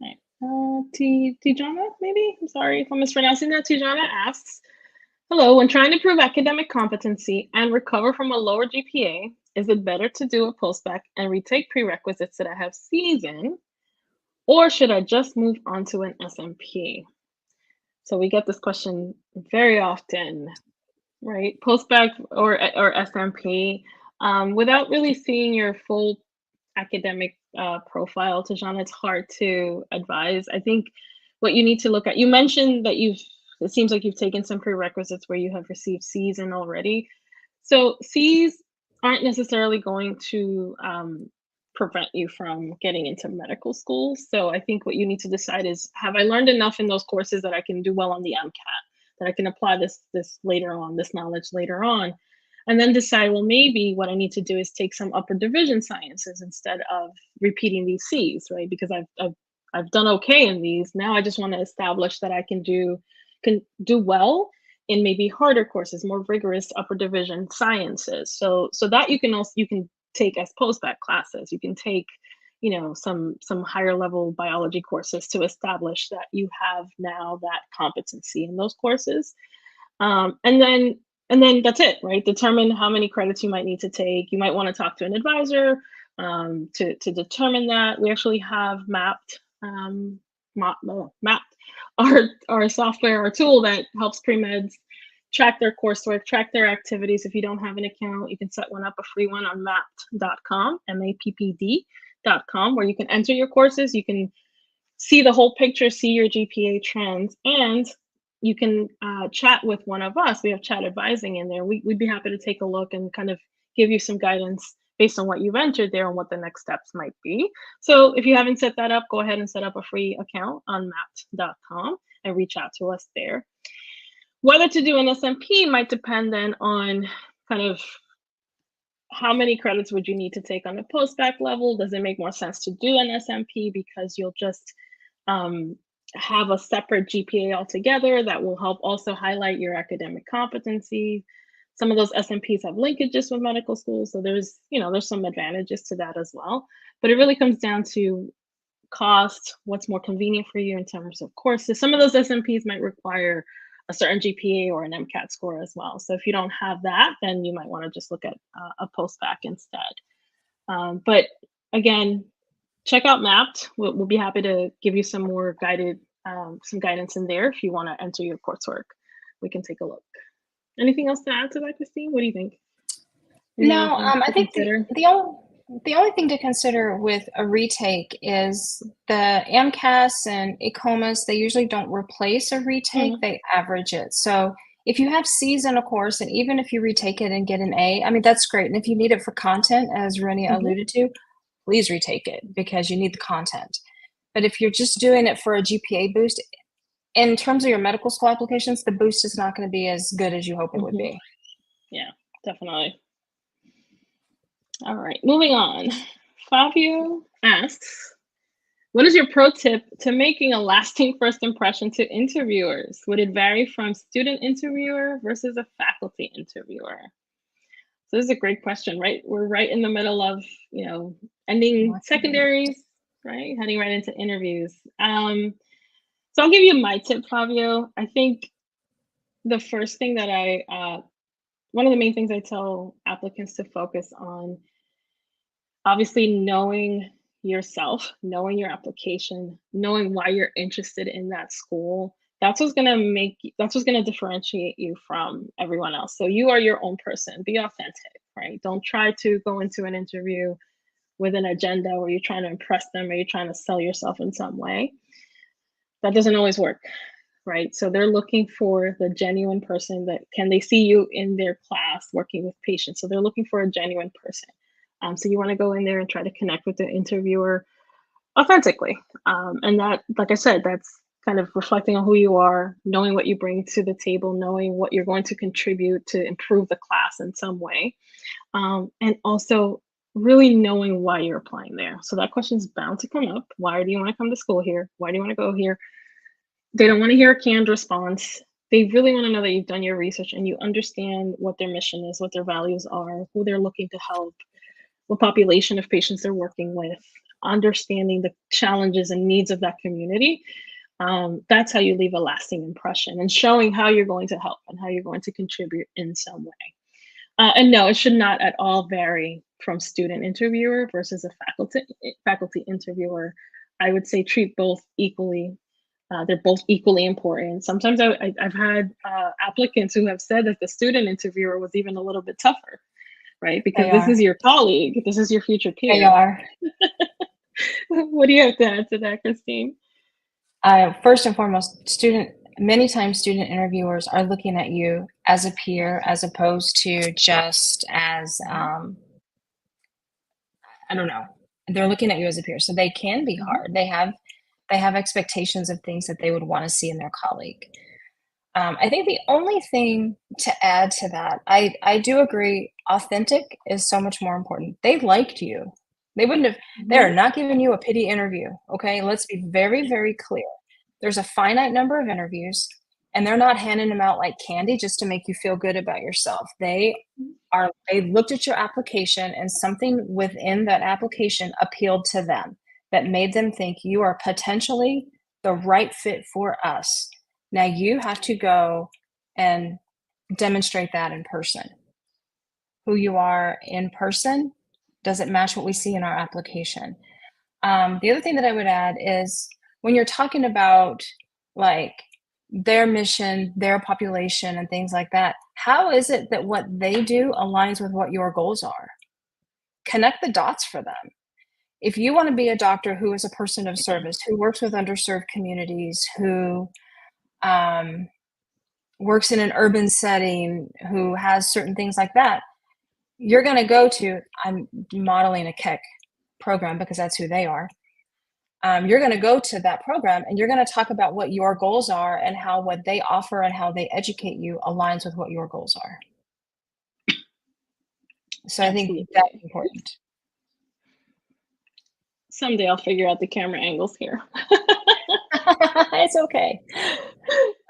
Right. Tijana, maybe? I'm sorry if I'm mispronouncing that. Tijana asks, hello, when trying to prove academic competency and recover from a lower GPA, is it better to do a postbac and retake prerequisites that I have C's in, or should I just move on to an SMP? So we get this question very often, right? Postbac or SMP, without really seeing your full academic profile, Tajana, it's hard to advise. I think what you need to look at, you mentioned that it seems like you've taken some prerequisites where you have received C's in already. So C's aren't necessarily going to prevent you from getting into medical school. So I think what you need to decide is, have I learned enough in those courses that I can do well on the MCAT, that I can apply this later on, this knowledge later on, and then decide, well, maybe what I need to do is take some upper division sciences instead of repeating these C's, right? Because I've done okay in these. Now I just want to establish that I can do well in maybe harder courses, more rigorous upper division sciences. So that you can take as postbac classes. You can take, some higher level biology courses to establish that you have now that competency in those courses. And then that's it, right? Determine how many credits you might need to take. You might want to talk to an advisor to determine that. We actually have mapped our software, our tool that helps pre-meds track their coursework, track their activities. If you don't have an account, you can set one up, a free one on mappd.com, mappd.com, where you can enter your courses. You can see the whole picture, see your GPA trends, and you can chat with one of us. We have chat advising in there. We'd be happy to take a look and kind of give you some guidance based on what you've entered there and what the next steps might be. So if you haven't set that up, go ahead and set up a free account on mappd.com and reach out to us there. Whether to do an SMP might depend then on kind of how many credits would you need to take on the postbac level. Does it make more sense to do an SMP because you'll just have a separate GPA altogether that will help also highlight your academic competency? Some of those SMPs have linkages with medical schools, so there's some advantages to that as well. But it really comes down to cost, what's more convenient for you in terms of courses. Some of those SMPs might require a certain GPA or an MCAT score as well. So if you don't have that, then you might want to just look at a postbac instead. But again, check out Mapped. We'll be happy to give you some more some guidance in there if you want to enter your coursework. We can take a look. Anything else to add to that, Christine? What do you think? No, I think the only thing to consider with a retake is the AMCAS and ICOMAS, they usually don't replace a retake, they average it. So if you have C's in a course, and even if you retake it and get an A, I mean, that's great. And if you need it for content, as Renia alluded to, please retake it because you need the content. But if you're just doing it for a GPA boost, in terms of your medical school applications, the boost is not going to be as good as you hope it would be. Yeah, definitely. All right, moving on. Fabio asks, what is your pro tip to making a lasting first impression to interviewers? Would it vary from student interviewer versus a faculty interviewer? So this is a great question, right? We're right in the middle of, ending secondaries, right? Heading right into interviews. So I'll give you my tip, Fabio. I think the first thing that one of the main things I tell applicants to focus on, obviously knowing yourself, knowing your application, knowing why you're interested in that school. That's what's going to differentiate you from everyone else. So you are your own person. Be authentic, right? Don't try to go into an interview with an agenda where you're trying to impress them or you're trying to sell yourself in some way. That doesn't always work, right? So they're looking for the genuine person that can they see you in their class working with patients. So they're looking for a genuine person. So you want to go in there and try to connect with the interviewer authentically. And that, like I said, that's kind of reflecting on who you are, knowing what you bring to the table, knowing what you're going to contribute to improve the class in some way. And also really knowing why you're applying there. So that question is bound to come up. Why do you want to come to school here? Why do you want to go here? They don't want to hear a canned response. They really want to know that you've done your research and you understand what their mission is, what their values are, who they're looking to help, what population of patients they're working with. understanding the challenges and needs of that community, that's how you leave a lasting impression, and showing how you're going to help and how you're going to contribute in some way. And no, it should not at all vary from student interviewer versus a faculty interviewer. I would say treat both equally. They're both equally important. Sometimes I've had applicants who have said that the student interviewer was even a little bit tougher, right? Because They this is are. your colleague, this is your future They peer. are. What do you have to add to that, Christine? First and foremost, many times student interviewers are looking at you as a peer as opposed to just as, I don't know. They're looking at you as a peer. So they can be Mhm. hard. They have expectations of things that they would want to see in their colleague. I think the only thing to add to that, I do agree, authentic is so much more important. They liked you. They wouldn't have, they're Mhm. not giving you a pity interview. Okay. Let's be very, very clear. There's a finite number of interviews, and they're not handing them out like candy just to make you feel good about yourself. They looked at your application, and something within that application appealed to them that made them think you are potentially the right fit for us. Now you have to go and demonstrate that in person. Who you are in person doesn't match what we see in our application. The other thing that I would add is when you're talking about like their mission, their population, and things like that, how is it that what they do aligns with what your goals are? Connect the dots for them. If you want to be a doctor who is a person of service, who works with underserved communities, who um, works in an urban setting, who has certain things like that, you're going to go to, I'm modeling a KEC program because that's who they are. You're going to go to that program and you're going to talk about what your goals are and how what they offer and how they educate you aligns with what your goals are. So I think that's Absolutely. important. Someday I'll figure out the camera angles here. It's okay.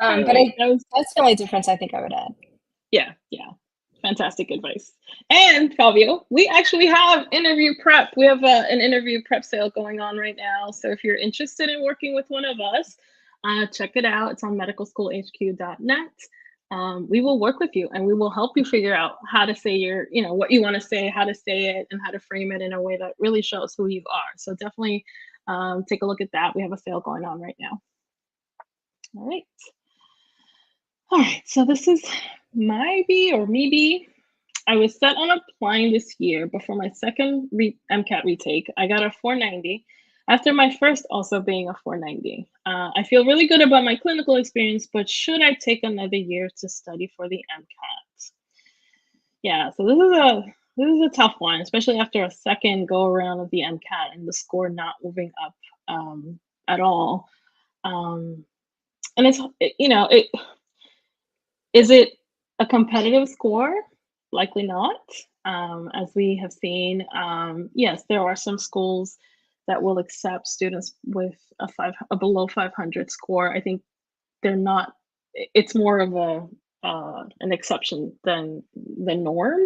All But right. that's the only difference I think I would add. Yeah, yeah. Fantastic advice. And Fabio, we actually have interview prep. We have an interview prep sale going on right now. So if you're interested in working with one of us, check it out. It's on medicalschoolhq.net. We will work with you and we will help you figure out how to say what you want to say, how to say it, and how to frame it in a way that really shows who you are. So definitely take a look at that. We have a sale going on right now. All right. All right. So this is my B or me B. I was set on applying this year, but for my second MCAT retake, I got a 490 after my first also being a 490. I feel really good about my clinical experience, but should I take another year to study for the MCAT? Yeah, so this is a tough one, especially after a second go around of the MCAT and the score not moving up at all. Um, and is it a competitive score? Likely not. As we have seen, yes, there are some schools that will accept students with a below 500 score. I think they're not. It's more of an exception than the norm,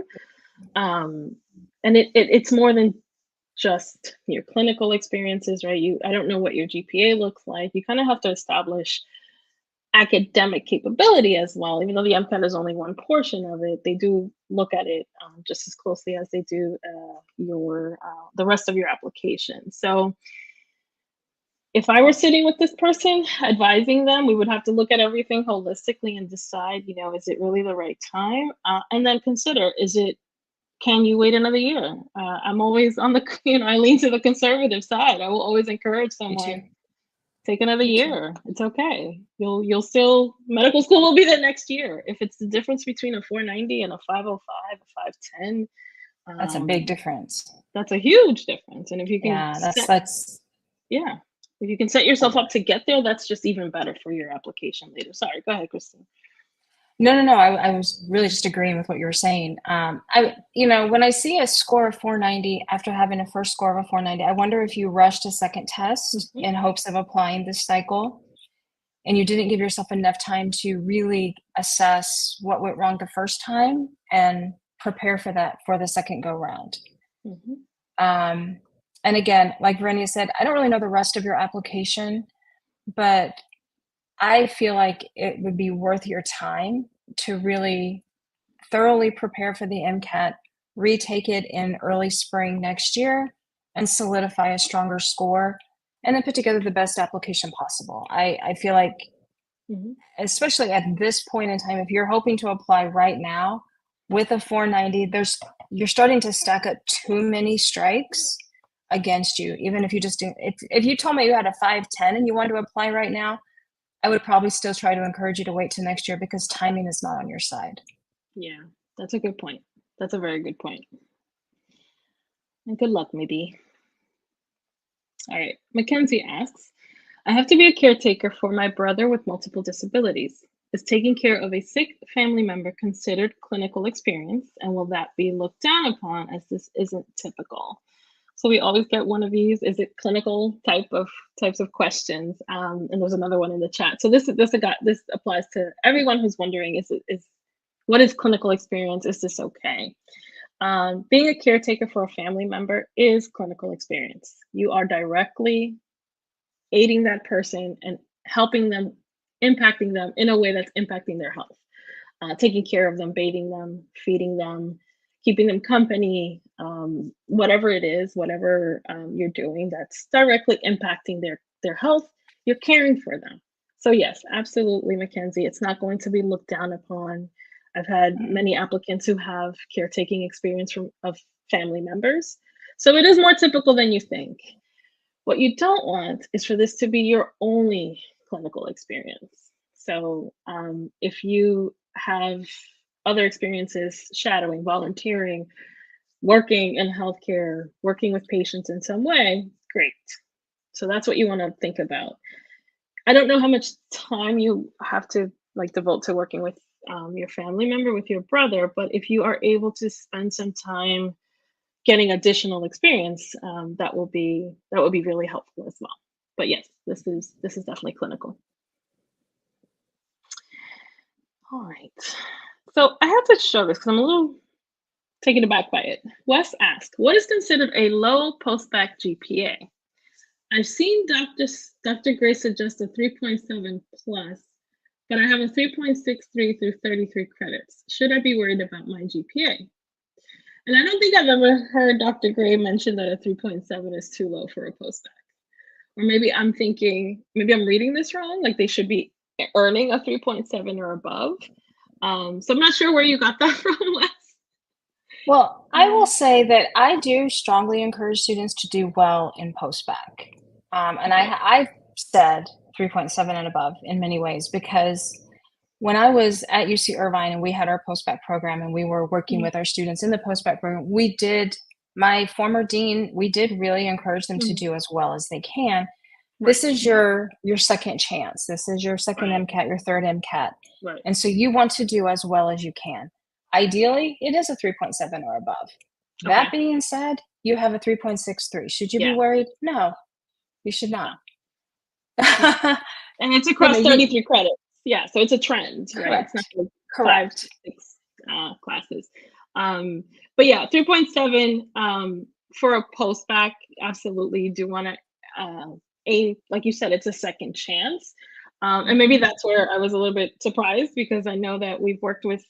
and it's more than just your clinical experiences, right? I don't know what your GPA looks like. You kind of have to establish academic capability as well. Even though the MCAT is only one portion of it, they do look at it just as closely as they do your the rest of your application. So if I were sitting with this person advising them, we would have to look at everything holistically and decide, is it really the right time? And then consider, can you wait another year? I'm always on the, I lean to the conservative side. I will always encourage Me too. someone, take another Me too. yeer. It's okay. You'll still, medical school will be the next year. If it's the difference between a 490 and a 505, a 510, That's a big difference. that's a huge difference. And if you can Yeah, that's yeah, if you can set yourself up to get there, that's just even better for your application later. Sorry, go ahead, Christine. No. I was really just agreeing with what you were saying. When I see a score of 490 after having a first score of a 490, I wonder if you rushed a second test in hopes of applying this cycle and you didn't give yourself enough time to really assess what went wrong the first time and prepare for that for the second go round. Mm-hmm. And again, like Renia said, I don't really know the rest of your application, but I feel like it would be worth your time to really thoroughly prepare for the MCAT, retake it in early spring next year, and solidify a stronger score, and then put together the best application possible. I feel like, especially at this point in time, if you're hoping to apply right now with a 490, you're starting to stack up too many strikes against you. Even if you just do, if you told me you had a 510 and you wanted to apply right now, I would probably still try to encourage you to wait till next year because timing is not on your side. Yeah, that's a good point. That's a very good point. And good luck, Midi. All right, Mackenzie asks, I have to be a caretaker for my brother with multiple disabilities. Is taking care of a sick family member considered clinical experience, and will that be looked down upon as this isn't typical? So we always get one of these. Is it clinical types of questions? And there's another one in the chat. So this applies to everyone who's wondering: is what is clinical experience? Is this okay? Being a caretaker for a family member is clinical experience. You are directly aiding that person and helping them, impacting them in a way that's impacting their health. Taking care of them, bathing them, feeding them, keeping them company, whatever it is, whatever you're doing that's directly impacting their health, you're caring for them. So yes, absolutely, Mackenzie, it's not going to be looked down upon. I've had many applicants who have caretaking experience of family members. So it is more typical than you think. What you don't want is for this to be your only clinical experience. So if you have other experiences, shadowing, volunteering, working in healthcare, working with patients in some way, great. So that's what you want to think about. I don't know how much time you have to devote to working with your family member, with your brother, but if you are able to spend some time getting additional experience, that will be really helpful as well. But yes, this is definitely clinical. All right. So I have to show this because I'm a little taken aback by it. Wes asked, what is considered a low post-bac GPA? I've seen Dr. Gray suggest a 3.7 plus, but I have a 3.63 through 33 credits. Should I be worried about my GPA? And I don't think I've ever heard Dr. Gray mention that a 3.7 is too low for a post-bac. Or maybe I'm reading this wrong, like they should be earning a 3.7 or above. So I'm not sure where you got that from, Wes. Well, I will say that I do strongly encourage students to do well in post-bac. And I've said 3.7 and above in many ways, because when I was at UC Irvine and we had our post-bac program and we were working with our students in the post-bac program, my former dean, we did really encourage them to do as well as they can. This is your second chance. This is your second MCAT, your third MCAT. Right. And so you want to do as well as you can. Ideally, it is a 3.7 or above. Okay. That being said, you have a 3.63. Should you be worried? No, you should not. And it's across 33 credits. Yeah, so it's a trend, right? Correct. It's not like Correct. 5 to 6 classes. But yeah, 3.7 for a post-bac, absolutely. You do want to aim, like you said, it's a second chance. And maybe that's where I was a little bit surprised, because I know that we've worked with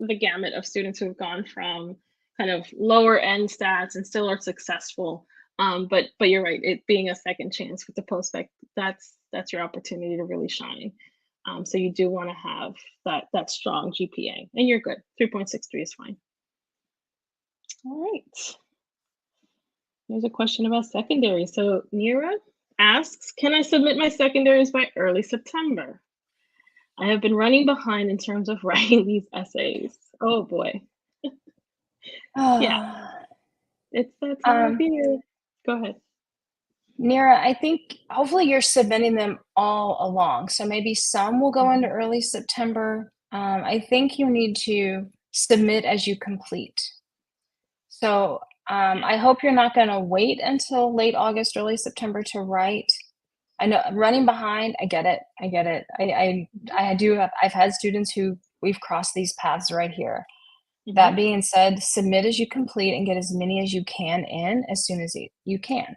the gamut of students who have gone from kind of lower end stats and still are successful. But you're right, it being a second chance with the post-bac, that's your opportunity to really shine. So you do want to have that strong GPA, and you're good. 3.63 is fine. All right. There's a question about secondary. So Nira asks, can I submit my secondaries by early September? I have been running behind in terms of writing these essays. Oh boy. Yeah. It's that time of year. Go ahead. Nira, I think hopefully you're submitting them all along. So maybe some will go into early September. I think you need to submit as you complete. So I hope you're not going to wait until late August, early September to write. I know running behind, I get it. I do have, I've had students who we've crossed these paths right here. That being said, submit as you complete and get as many as you can in as soon as you can.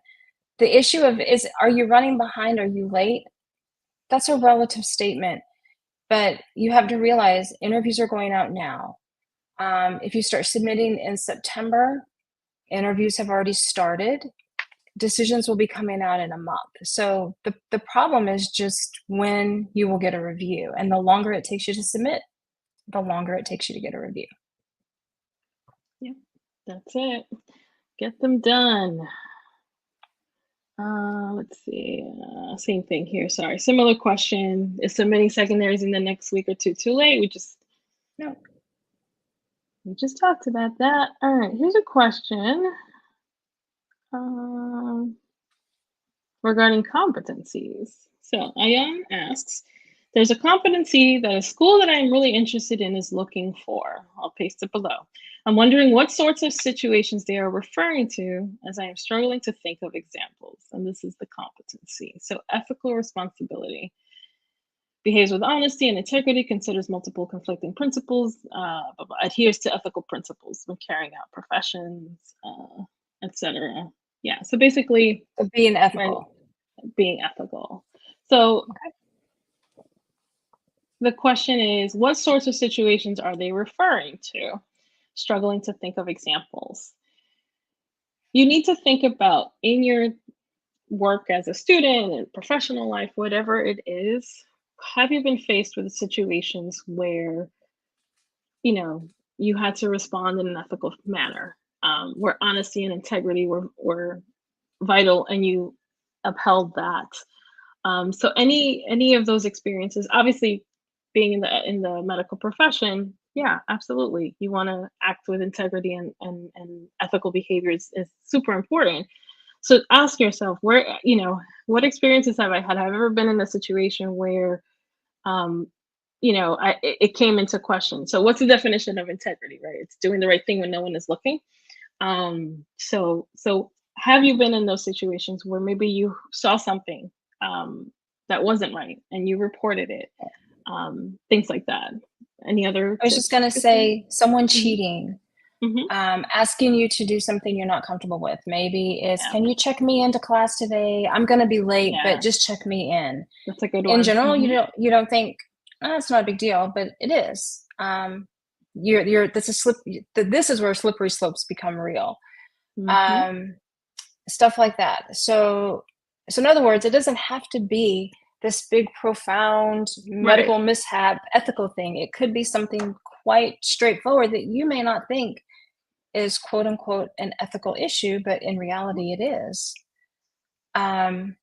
The issue of are you running behind? Are you late? That's a relative statement, but you have to realize interviews are going out now. If you start submitting in September, interviews have already started. Decisions will be coming out in a month. So the problem is just when you will get a review. And the longer it takes you to submit, the longer it takes you to get a review. Yeah, that's it. Get them done. Let's see. Same thing here. Sorry. Similar question. Is submitting secondaries in the next week or two too late? We just talked about that. All right. Here's a question regarding competencies. So Ayan asks, there's a competency that a school that I'm really interested in is looking for. I'll paste it below. I'm wondering what sorts of situations they are referring to, as I am struggling to think of examples. And this is the competency. So ethical responsibility. Behaves with honesty and integrity, considers multiple conflicting principles, adheres to ethical principles when carrying out professions, etc. Yeah, so basically being ethical. Right, being ethical. So the question is, what sorts of situations are they referring to? Struggling to think of examples. You need to think about in your work as a student and professional life, whatever it is, have you been faced with situations where, you know, you had to respond in an ethical manner, where honesty and integrity were vital and you upheld that? So any of those experiences, obviously being in the medical profession, yeah, absolutely. You want to act with integrity and ethical behavior is super important. So ask yourself, where, what experiences have I had? Have I ever been in a situation where, it came into question? So what's the definition of integrity, right? It's doing the right thing when no one is looking. So have you been in those situations where maybe you saw something that wasn't right and you reported it? Things like that. Any other I was just going to say, someone Mm-hmm. cheating, asking you to do something you're not comfortable with. Maybe can you check me into class today? I'm going to be late, but just check me in. That's a good one. In general, you don't think, it's not a big deal, but it is. This is where slippery slopes become real. Stuff like that. So in other words, it doesn't have to be this big, profound medical mishap, ethical thing. It could be something quite straightforward that you may not think is quote unquote an ethical issue, but in reality it is. And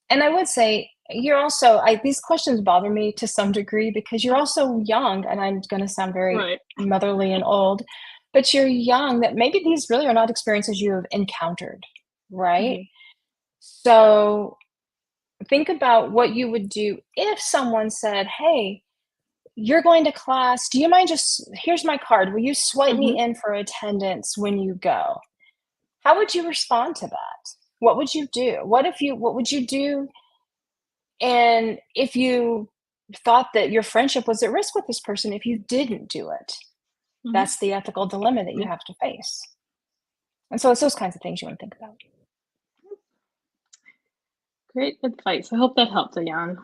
I would say you're also, these questions bother me to some degree because you're also young, and I'm going to sound very motherly and old, but you're young, that maybe these really are not experiences you have encountered, right? So think about what you would do if someone said, hey, you're going to class. Do you mind here's my card. Will you swipe me in for attendance when you go? How would you respond to that? What would you do? What would you do? And if you thought that your friendship was at risk with this person, if you didn't do it, that's the ethical dilemma that you have to face. And so it's those kinds of things you want to think about. Great advice. I hope that helped, Ayan.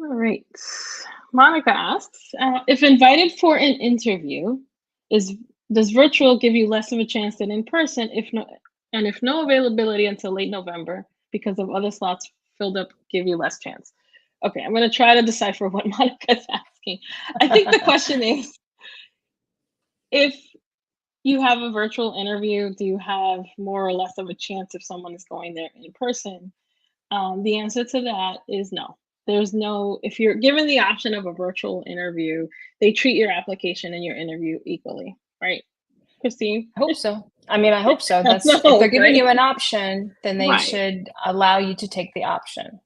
All right. Monica asks, if invited for an interview, does virtual give you less of a chance than in person? If no availability until late November because of other slots filled up, give you less chance? Okay, I'm going to try to decipher what Monica's asking. I think the question is, if you have a virtual interview, do you have more or less of a chance if someone is going there in person? The answer to that is no. There's no, if you're given the option of a virtual interview, they treat your application and your interview equally, right? Christine? I hope so. I hope so. If they're giving you an option, then they should allow you to take the option.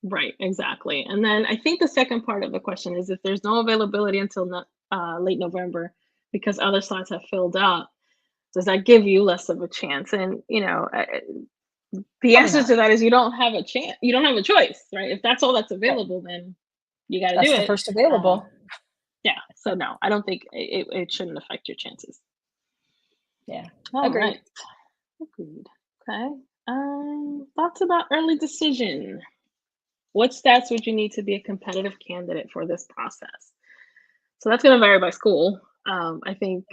Right, exactly. And then I think the second part of the question is, if there's no availability until late November because other slots have filled up, does that give you less of a chance? And, the answer to that is you don't have a chance. You don't have a choice, right? If that's all that's available, then you got to do it. That's the first available. Yeah. So no, I don't think it shouldn't affect your chances. Yeah. All Agreed. right. Agreed. Okay. Thoughts about early decision. What stats would you need to be a competitive candidate for this process? So that's going to vary by school. I think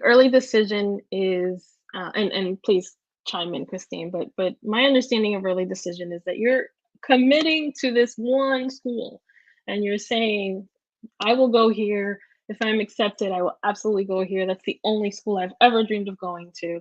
early decision is, and please chime in, Christine. But my understanding of early decision is that you're committing to this one school, and you're saying, I will go here. If I'm accepted, I will absolutely go here. That's the only school I've ever dreamed of going to.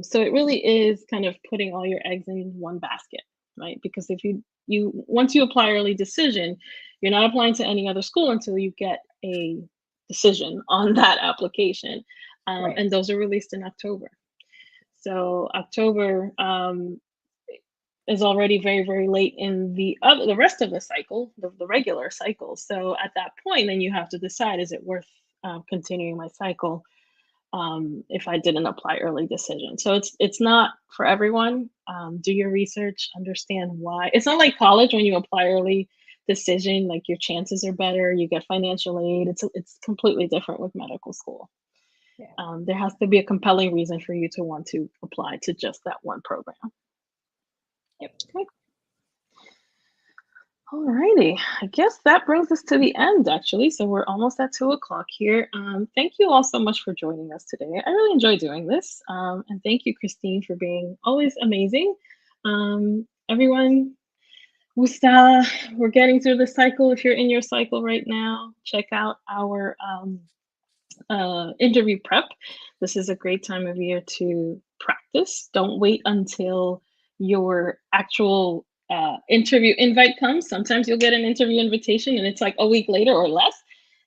So it really is kind of putting all your eggs in one basket, right? Because if you once you apply early decision, you're not applying to any other school until you get a decision on that application, Right. and those are released in October. So October is already very, very late in the rest of the cycle, the regular cycle. So at that point, then you have to decide: is it worth continuing my cycle if I didn't apply early decision? So it's not for everyone. Do your research, understand why. It's not like college when you apply early decision, like your chances are better, you get financial aid. It's completely different with medical school. Yeah. There has to be a compelling reason for you to want to apply to just that one program. Yep. Okay. All righty. I guess that brings us to the end, actually. So we're almost at 2 o'clock here. Thank you all so much for joining us today. I really enjoy doing this. And thank you, Christine, for being always amazing. Everyone, we're getting through the cycle. If you're in your cycle right now, check out our interview prep. This is a great time of year to practice. Don't wait until your actual interview invite comes. Sometimes you'll get an interview invitation and it's like a week later or less,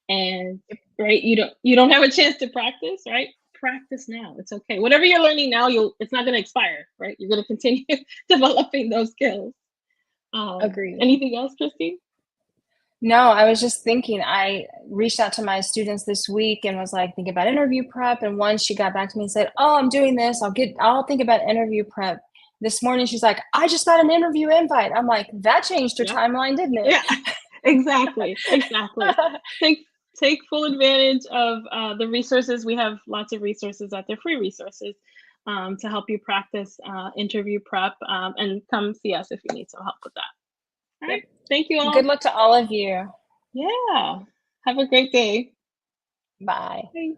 and right, you don't have a chance to practice. Right, practice now. It's okay. Whatever you're learning now, it's not going to expire. Right, you're going to continue developing those skills. Agreed. Anything else, Christine? No, I was just thinking, I reached out to my students this week and was like, think about interview prep. And once she got back to me and said, oh, I'm doing this. I'll think about interview prep. This morning, she's like, I just got an interview invite. I'm like, that changed your Yep. timeline, didn't it? Yeah, exactly. Take full advantage of the resources. We have lots of resources out there, free resources, to help you practice interview prep, and come see us if you need some help with that. All right. Yep. Thank you all. Good luck to all of you. Yeah. Have a great day. Bye. Bye.